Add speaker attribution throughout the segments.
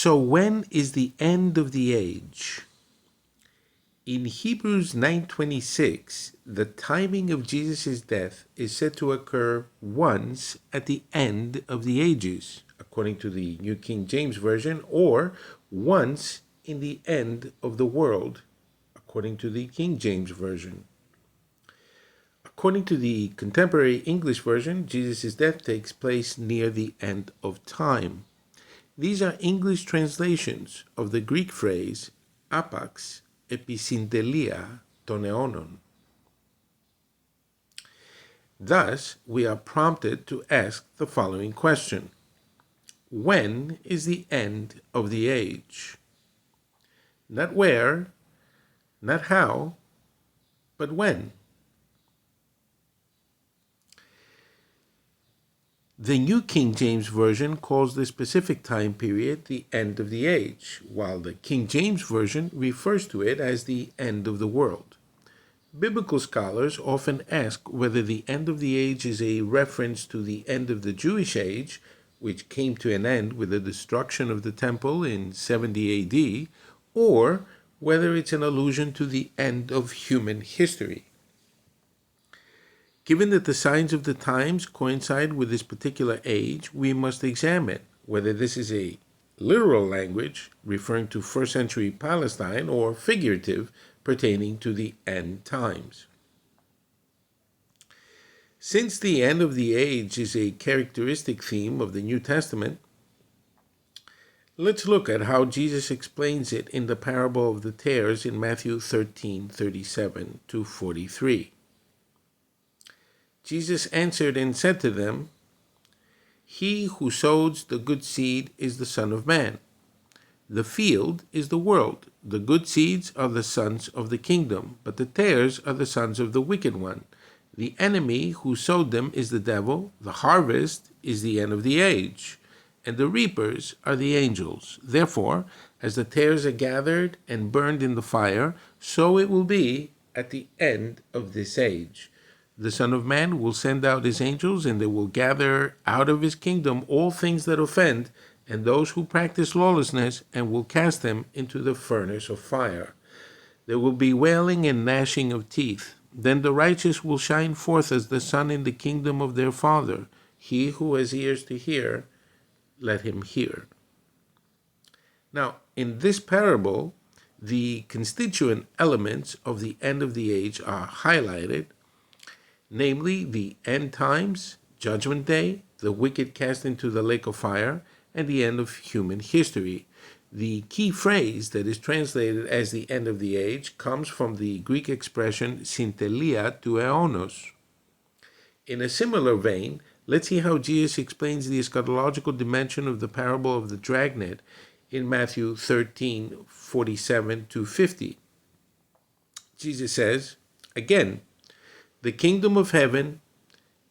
Speaker 1: So when is the end of the age? In Hebrews 9:26, the timing of Jesus' death is said to occur once at the end of the ages, according to the New King James Version, or once in the end of the world, according to the King James Version. According to the contemporary English version, Jesus' death takes place near the end of time. These are English translations of the Greek phrase apax episintelia ton αιώνων. Thus, we are prompted to ask the following question. When is the end of the age? Not where, not how, but when. The New King James Version calls this specific time period the end of the age, while the King James Version refers to it as the end of the world. Biblical scholars often ask whether the end of the age is a reference to the end of the Jewish age, which came to an end with the destruction of the temple in 70 AD, or whether it's an allusion to the end of human history. Given that the signs of the times coincide with this particular age, we must examine whether this is a literal language referring to first century Palestine or figurative pertaining to the end times. Since the end of the age is a characteristic theme of the New Testament, let's look at how Jesus explains it in the parable of the tares in Matthew 13:37 to 43. Jesus answered and said to them, "He who sows the good seed is the Son of Man. The field is the world. The good seeds are the sons of the kingdom, but the tares are the sons of the wicked one. The enemy who sowed them is the devil. The harvest is the end of the age, and the reapers are the angels. Therefore, as the tares are gathered and burned in the fire, so it will be at the end of this age. The Son of Man will send out his angels, and they will gather out of his kingdom all things that offend, and those who practice lawlessness, and will cast them into the furnace of fire. There will be wailing and gnashing of teeth. Then the righteous will shine forth as the sun in the kingdom of their Father. He who has ears to hear, let him hear." Now, in this parable, the constituent elements of the end of the age are highlighted, namely the end times, judgment day, the wicked cast into the lake of fire, and the end of human history. The key phrase that is translated as the end of the age comes from the Greek expression syntelia tu αιώνος. In a similar vein, let's see how Jesus explains the eschatological dimension of the parable of the dragnet in Matthew 13:47 to 50. Jesus says, again, "The kingdom of heaven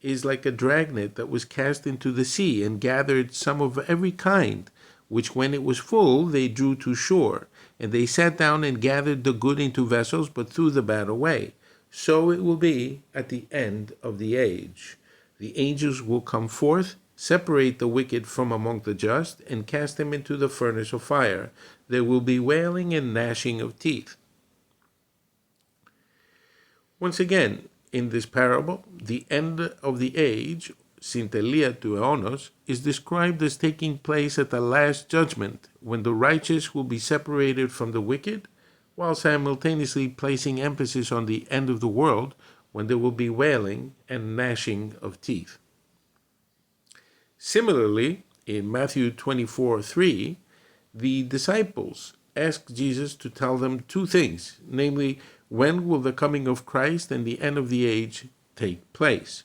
Speaker 1: is like a dragnet that was cast into the sea and gathered some of every kind, which when it was full they drew to shore. And they sat down and gathered the good into vessels, but threw the bad away. So it will be at the end of the age. The angels will come forth, separate the wicked from among the just, and cast them into the furnace of fire. There will be wailing and gnashing of teeth." Once again, in this parable, the end of the age, syntelia tu αιώνος, is described as taking place at the last judgment, when the righteous will be separated from the wicked, while simultaneously placing emphasis on the end of the world, when there will be wailing and gnashing of teeth. Similarly, in Matthew 24:3, the disciples ask Jesus to tell them two things, namely, when will the coming of Christ and the end of the age take place?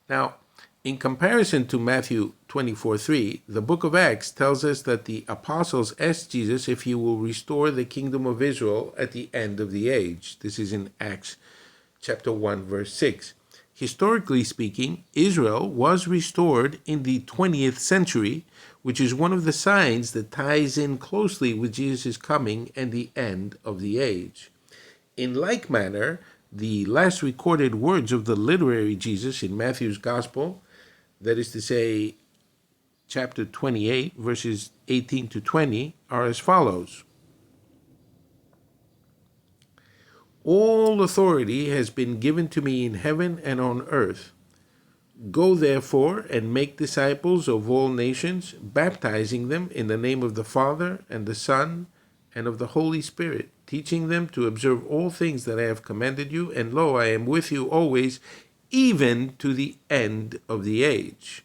Speaker 1: Now, in comparison to Matthew 24:3, the book of Acts tells us that the apostles asked Jesus if he will restore the kingdom of Israel at the end of the age. This is in Acts chapter 1, verse 6. Historically speaking, Israel was restored in the 20th century, which is one of the signs that ties in closely with Jesus' coming and the end of the age. In like manner, the last recorded words of the literary Jesus in Matthew's Gospel, that is to say, chapter 28, verses 18 to 20, are as follows. All authority has been given to me in heaven and on earth. Go therefore and make disciples of all nations, baptizing them in the name of the Father and the Son and of the Holy Spirit, teaching them to observe all things that I have commanded you, and lo, I am with you always, even to the end of the age,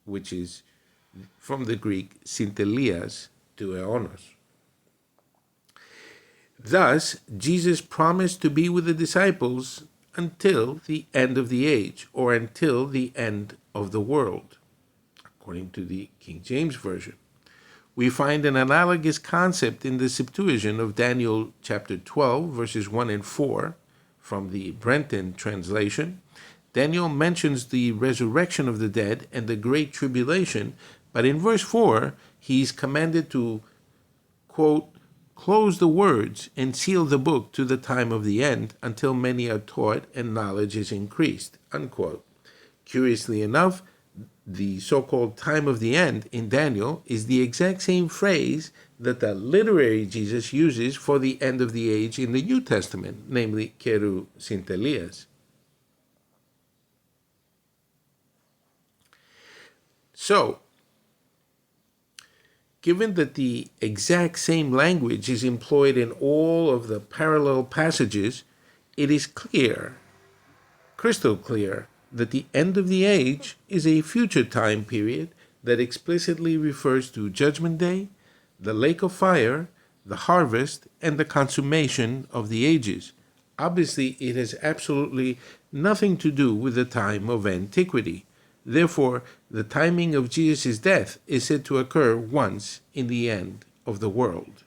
Speaker 1: which is from the Greek syntelias to aeonos. Thus, Jesus promised to be with the disciples until the end of the age, or until the end of the world, according to the King James Version. We find an analogous concept in the Septuagint of Daniel chapter 12, verses 1 and 4, from the Brenton translation. Daniel mentions the resurrection of the dead and the great tribulation, but in verse 4, he is commanded to, quote, close the words and seal the book to the time of the end until many are taught and knowledge is increased, unquote. Curiously enough, the so-called time of the end in Daniel is the exact same phrase that the literary Jesus uses for the end of the age in the New Testament, namely keru syntelias. So, given that the exact same language is employed in all of the parallel passages, it is clear, crystal clear, that the end of the age is a future time period that explicitly refers to Judgment Day, the lake of fire, the harvest, and the consummation of the ages. Obviously, it has absolutely nothing to do with the time of antiquity. Therefore, the timing of Jesus' death is said to occur once in the end of the world.